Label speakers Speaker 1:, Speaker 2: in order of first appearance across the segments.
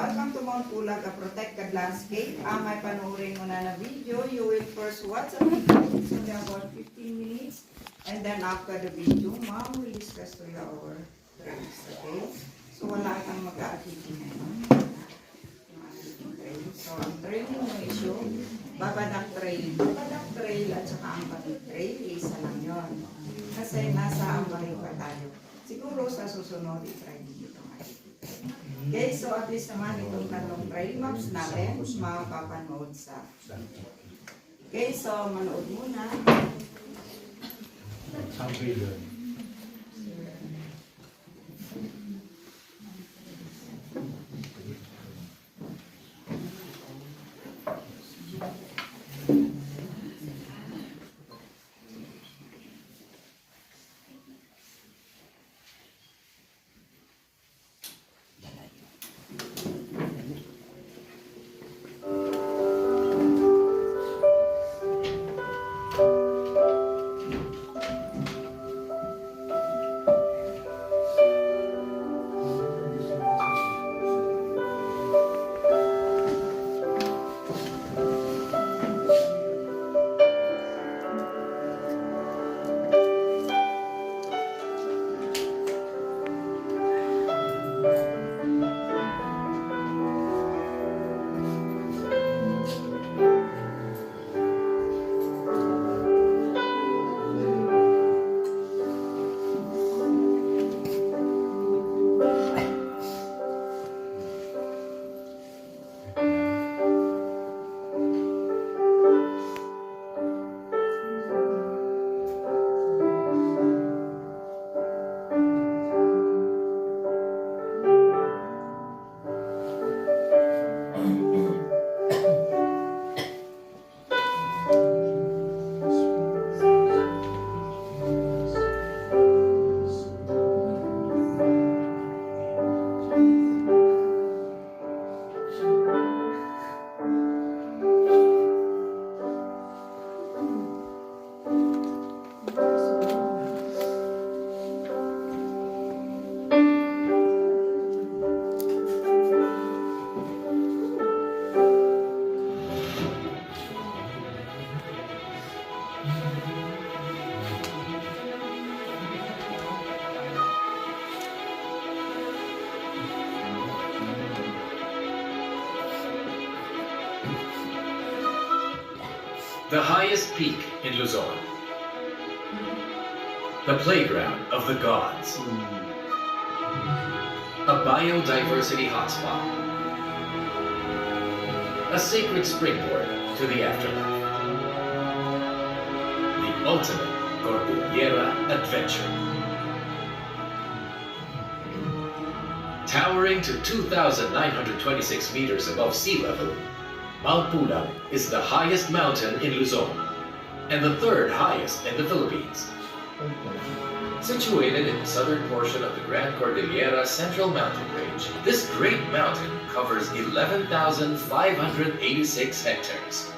Speaker 1: Welcome to Mount Pulag, a protected landscape. May panoorin mo na video. You will first watch a video. It's only about 15 minutes. And then after the video, ma'am will discuss to you our trails. Okay? So wala kang mag-activity ngayon. So ang training mo is yung babadak trail. Babadak trail at saka ang batik trail, isa lang yun. Kasi nasa ambahay pa tayo. Siguro sa susunod, i-try dito makikita. Okay, so at least naman itong tatlong trail maps natin, makapapanood sa. Okay, so manood muna.
Speaker 2: The highest peak in Luzon. The playground of the gods. A biodiversity hotspot. A sacred springboard to the afterlife. The ultimate Cordillera adventure. Towering to 2,926 meters above sea level, Mount Pulag is the highest mountain in Luzon and the third highest in the Philippines. Situated in the southern portion of the Grand Cordillera Central Mountain Range, this great mountain covers 11,586 hectares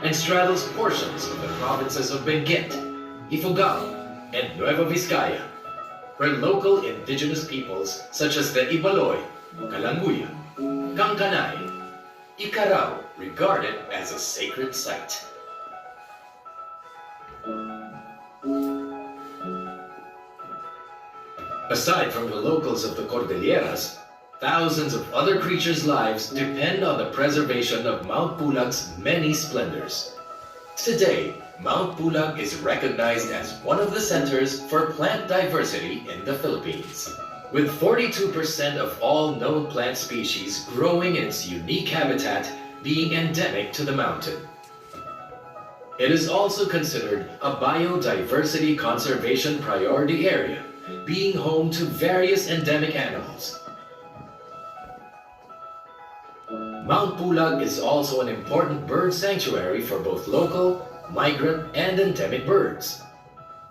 Speaker 2: and straddles portions of the provinces of Benguet, Ifugao, and Nueva Vizcaya, where local indigenous peoples such as the Ibaloy, Kalanguya, Kangkanay, Ikarao regard it as a sacred site. Aside from the locals of the Cordilleras, thousands of other creatures' lives depend on the preservation of Mount Pulag's many splendors. Today, Mount Pulag is recognized as one of the centers for plant diversity in the Philippines, with 42% of all known plant species growing in its unique habitat being endemic to the mountain. It is also considered a biodiversity conservation priority area, being home to various endemic animals. Mount Pulag is also an important bird sanctuary for both local, migrant, and endemic birds.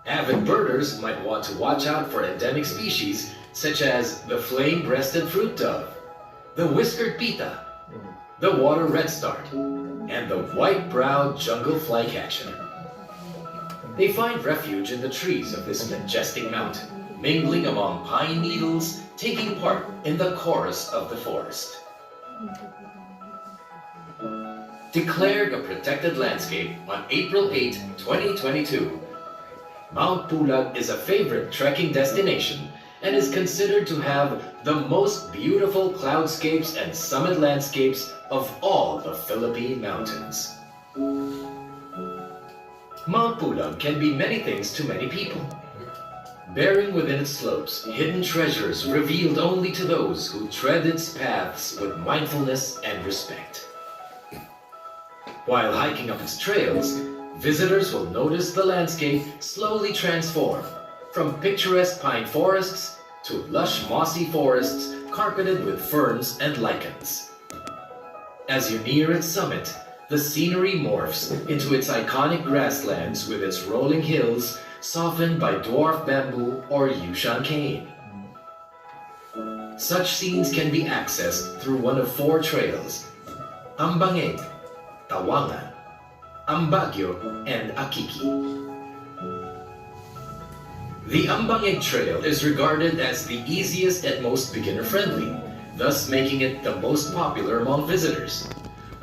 Speaker 2: Avid birders might want to watch out for endemic species such as the flame-breasted fruit dove, the whiskered pita, the water redstart, and the white-browed jungle flycatcher. They find refuge in the trees of this majestic mountain, mingling among pine needles, taking part in the chorus of the forest. Declared a protected landscape on April 8, 2022, Mount Pulag is a favorite trekking destination and is considered to have the most beautiful cloudscapes and summit landscapes of all the Philippine mountains. Mount Pulag can be many things to many people, bearing within its slopes hidden treasures revealed only to those who tread its paths with mindfulness and respect. While hiking up its trails, visitors will notice the landscape slowly transform from picturesque pine forests to lush mossy forests carpeted with ferns and lichens. As you near its summit, the scenery morphs into its iconic grasslands with its rolling hills softened by dwarf bamboo or Yushan cane. Such scenes can be accessed through one of 4 trails: Ambangeg, Tawangan, Ambagyo, and Akiki. The Ambangeg Trail is regarded as the easiest and most beginner-friendly, thus making it the most popular among visitors.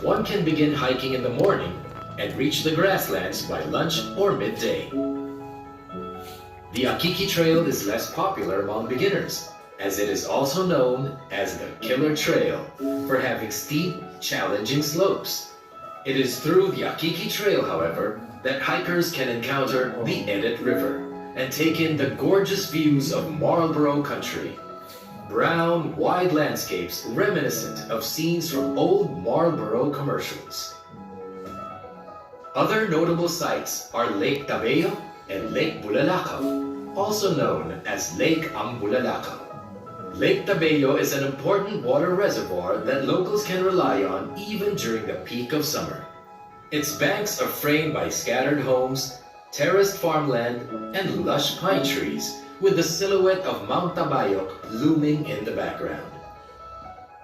Speaker 2: One can begin hiking in the morning and reach the grasslands by lunch or midday. The Akiki Trail is less popular among beginners, as it is also known as the Killer Trail for having steep, challenging slopes. It is through the Akiki Trail, however, that hikers can encounter the Edit River and take in the gorgeous views of Marlborough country. Brown, wide landscapes reminiscent of scenes from old Marlborough commercials. Other notable sites are Lake Tabeo and Lake Bulalakaw, also known as Lake Ambulalakaw. Lake Tabeo is an important water reservoir that locals can rely on even during the peak of summer. Its banks are framed by scattered homes, terraced farmland, and lush pine trees, with the silhouette of Mount Tabayok looming in the background.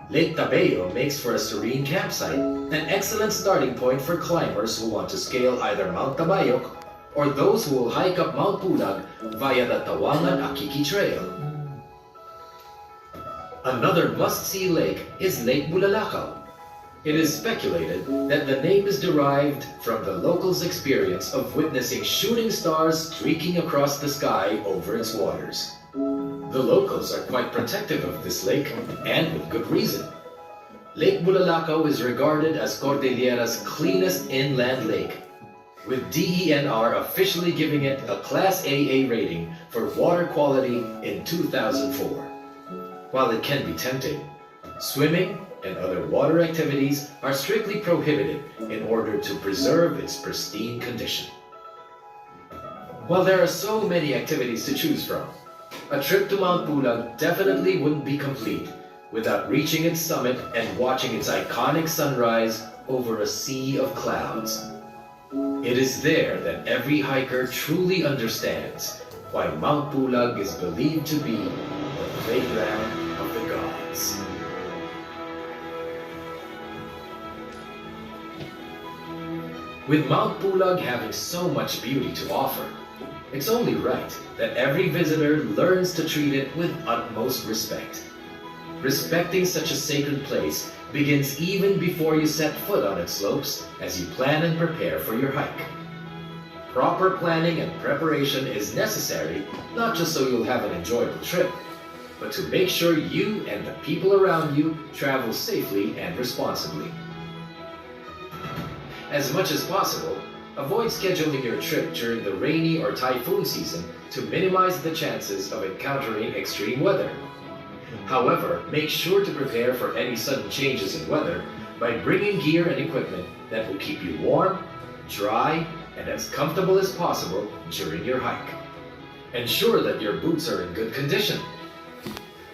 Speaker 2: Lake Tabeo makes for a serene campsite, an excellent starting point for climbers who want to scale either Mount Tabayok or those who will hike up Mount Pulag via the Tawangan Akiki Trail. Another must-see lake is Lake Bulalakaw. It is speculated that the name is derived from the locals' experience of witnessing shooting stars streaking across the sky over its waters. The locals are quite protective of this lake, and with good reason. Lake Bulalakaw is regarded as Cordillera's cleanest inland lake, with DENR officially giving it a Class AA rating for water quality in 2004. While it can be tempting, swimming and other water activities are strictly prohibited in order to preserve its pristine condition. While there are so many activities to choose from, a trip to Mount Pulag definitely wouldn't be complete without reaching its summit and watching its iconic sunrise over a sea of clouds. It is there that every hiker truly understands why Mount Pulag is believed to be the playground of the gods. With Mount Pulag having so much beauty to offer, it's only right that every visitor learns to treat it with utmost respect. Respecting such a sacred place begins even before you set foot on its slopes as you plan and prepare for your hike. Proper planning and preparation is necessary not just so you'll have an enjoyable trip, but to make sure you and the people around you travel safely and responsibly. As much as possible, avoid scheduling your trip during the rainy or typhoon season to minimize the chances of encountering extreme weather. However, make sure to prepare for any sudden changes in weather by bringing gear and equipment that will keep you warm, dry, and as comfortable as possible during your hike. Ensure that your boots are in good condition.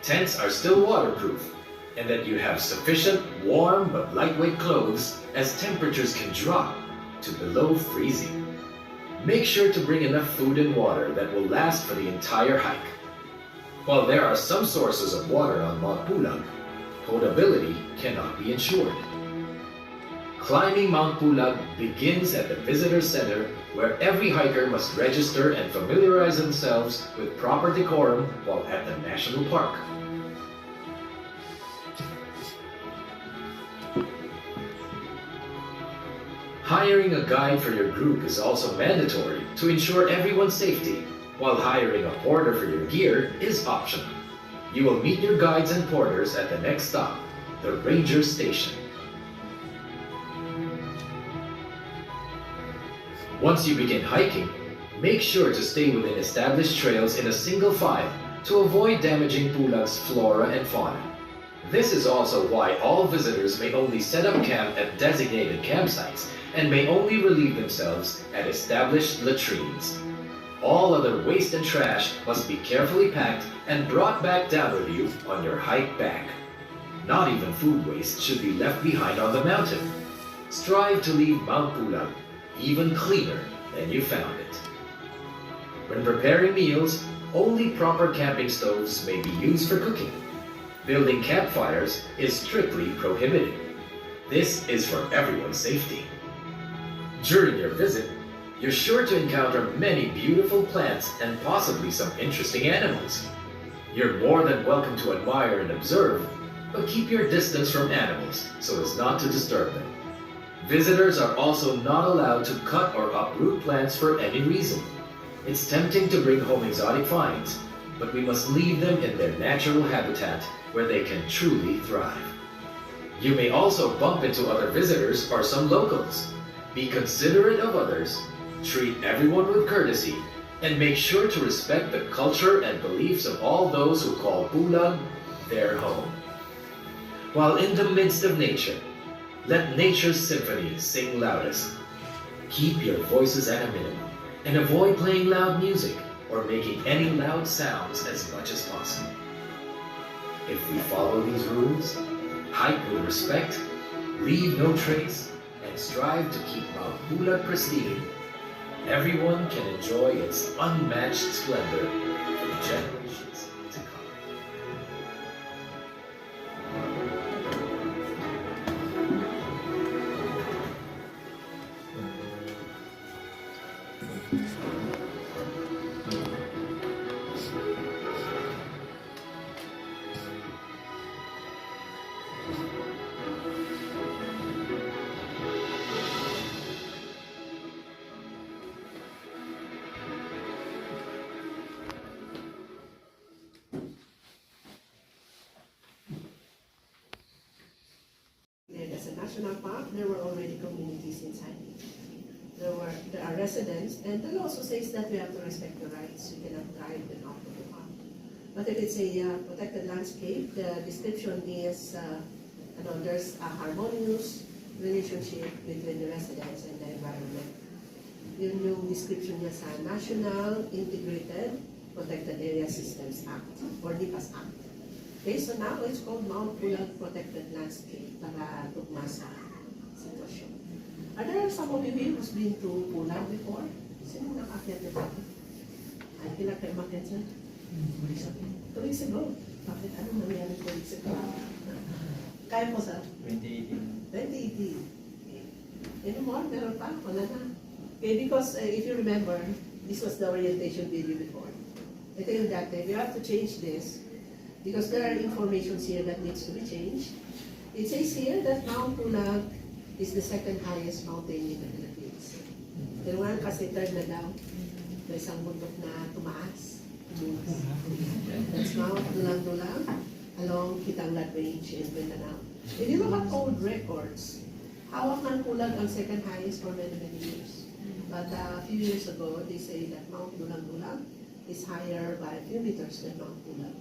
Speaker 2: Tents are still waterproof, and that you have sufficient warm but lightweight clothes as temperatures can drop to below freezing. Make sure to bring enough food and water that will last for the entire hike. While there are some sources of water on Mount Pulag, potability cannot be ensured. Climbing Mount Pulag begins at the Visitor Center, where every hiker must register and familiarize themselves with proper decorum while at the National Park. Hiring a guide for your group is also mandatory to ensure everyone's safety, while hiring a porter for your gear is optional. You will meet your guides and porters at the next stop, the Ranger Station. Once you begin hiking, make sure to stay within established trails in a single file to avoid damaging Pulag's flora and fauna. This is also why all visitors may only set up camp at designated campsites and may only relieve themselves at established latrines. All other waste and trash must be carefully packed and brought back down with you on your hike back. Not even food waste should be left behind on the mountain. Strive to leave Mount Pulag even cleaner than you found it. When preparing meals, only proper camping stoves may be used for cooking. Building campfires is strictly prohibited. This is for everyone's safety. During your visit, you're sure to encounter many beautiful plants and possibly some interesting animals. You're more than welcome to admire and observe, but keep your distance from animals so as not to disturb them. Visitors are also not allowed to cut or uproot plants for any reason. It's tempting to bring home exotic finds, but we must leave them in their natural habitat where they can truly thrive. You may also bump into other visitors or some locals. Be considerate of others, treat everyone with courtesy, and make sure to respect the culture and beliefs of all those who call Pulag their home. While in the midst of nature, let nature's symphony sing loudest. Keep your voices at a minimum and avoid playing loud music or making any loud sounds as much as possible. If we follow these rules, hike with respect, leave no trace, and strive to keep Mount Pulag pristine, everyone can enjoy its unmatched splendor for generations to come.
Speaker 3: As a national park, there were already communities inside it. There are residents, and the law also says that we have to respect the rights. We cannot drive them out of the park. But if it's a protected landscape, the description is there's a harmonious relationship between the residents and the environment. Yun yung description niya sa National Integrated Protected Area Systems Act, or NIPAS Act. Okay, so now it's called Mount Pulag Protected Landscape para tugma sa sitwasyon. Are there some of you here who's been to Pulag before? Sino nakakyat na dati? Ay, kailan kayo makyat dyan? 2 weeks ago. Bakit? Ano nangyari 2 weeks ago? Kaya mo sa?
Speaker 4: 2018.
Speaker 3: 2018. Okay. Anymore? Meron pa? Wala na. Okay, because if you remember, this was the orientation video before. Ito yung dati. You have to change this because there are informations here that needs to be changed. It says here that Mount Pulag is the second highest mountain in the Philippines. Pero nga kasi third na daw, may isang bundok na tumaas. That's Mount Pulag along Kitanglad Range in Mindanao. If you look at old records, hawak ng Pulag ang second highest for many, many years. But a few years ago, they say that Mount Pulag is higher by a few meters than Mount Pulag.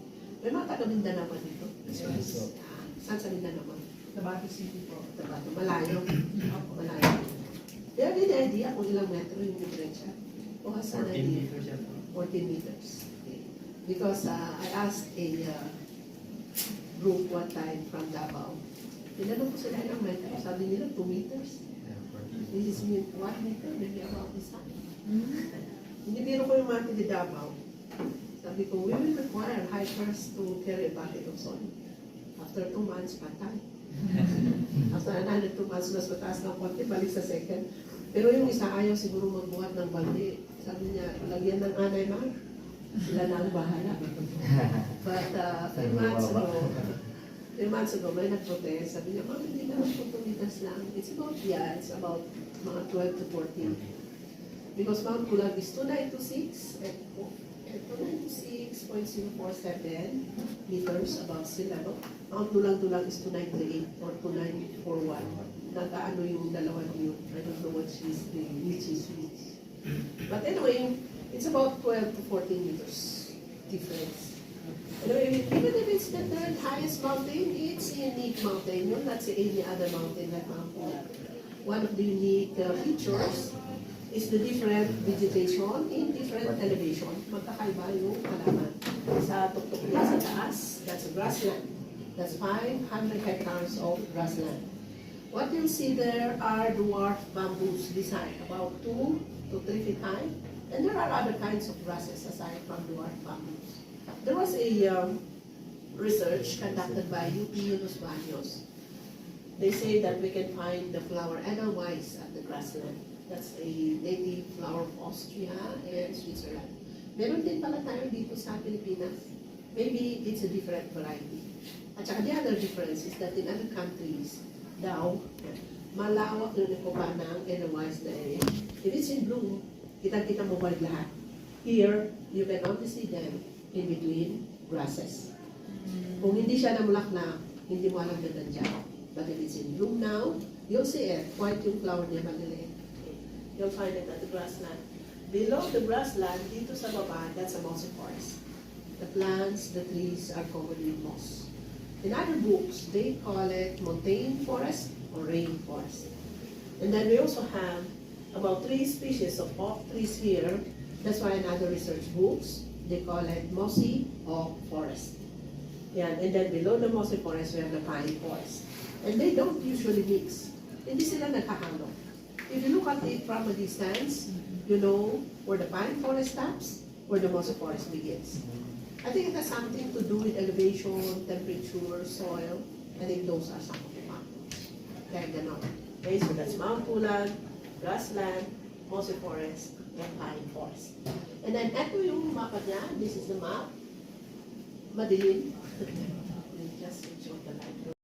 Speaker 3: May mga taga Mindanao pa dito. Yes. Saan sa Mindanao?
Speaker 1: Tabato City po.
Speaker 3: Tabato. Malayo. Malayo. Do you have any idea kung ilang metro yung diferensya? O hasan
Speaker 4: 14 meters yan.
Speaker 3: 14 meters. Okay. Because I asked a group one time from Davao. Tinanong ko sila ilang metro. Sabi nila 2 meters.
Speaker 4: Yeah, 14.
Speaker 3: This is 1 meter. Maybe about this time. Hindi biro ko yung mga di Davao. Sabi ko, we will require hikers to carry a bucket of soil. After 2 months, patay. After another 2 months, mas mataas ng konti, balik sa second. Pero yung isa ayaw siguro magbuhat ng balde. Sabi niya, lagyan ng anay mar. Sila na ang bahala. But 3 months ago, 3 months ago, may nag-protest. Sabi niya, ma'am, hindi naman po 2 meters lang. It's about mga 12 to 14. Because Mount Pulag is 2926 and 2926.047 meters above sea level. Mount Pulag is 2938 or 2941. Nagkaano yung dalawa yun. I don't know which is which. But anyway, it's about 12 to 14 meters difference. Anyway, even if it's the third highest mountain, it's a unique mountain. You'll not see any other mountain like Mount Pulag. One of the unique features is the different vegetation in different elevation. Magkakaiba yung halaman. Sa tuktok niya sa taas, that's a grassland. That's 500 hectares of grassland. What you'll see there are dwarf bamboos design, about 2 to 3 feet high. And there are other kinds of grasses aside from dwarf bamboos. There was a research conducted by UP Los Baños. They say that we can find the flower edelweiss at the grassland. That's a native flower of Austria and Switzerland. Meron din pala tayo dito sa Pilipinas. Maybe it's a different variety. At saka the other difference is that in other countries, daw, malawak yung nakuha ng edelweiss na area. If it's in bloom, kita-kita mo ba lahat? Here, you can only see them in between grasses. Kung hindi siya namulaklak, hindi mo alam na nandiyan. But if it's in bloom now, you'll see it. White yung flower niya, maliliit. You'll find it at the grassland. Below the grassland, dito sa baba, that's a mossy forest. The plants, the trees are covered with moss. In other books, they call it montane forest or rain forest. And then we also have about 3 species of oak trees here. That's why in other research books, they call it mossy oak forest. Yeah, and then below the mossy forest, we have the pine forest. And they don't usually mix. Hindi sila nagkahalo. If you look at it from a distance, you know where the pine forest stops, where the mossy forest begins. I think it has something to do with elevation, temperature, soil. I think those are some of the factors. Kaya ganon. Okay, so that's Mount Pulag, grassland, mossy forest, and pine forest. And then, eto yung mapa niya. This is the map. Madilim. Just switch off the light.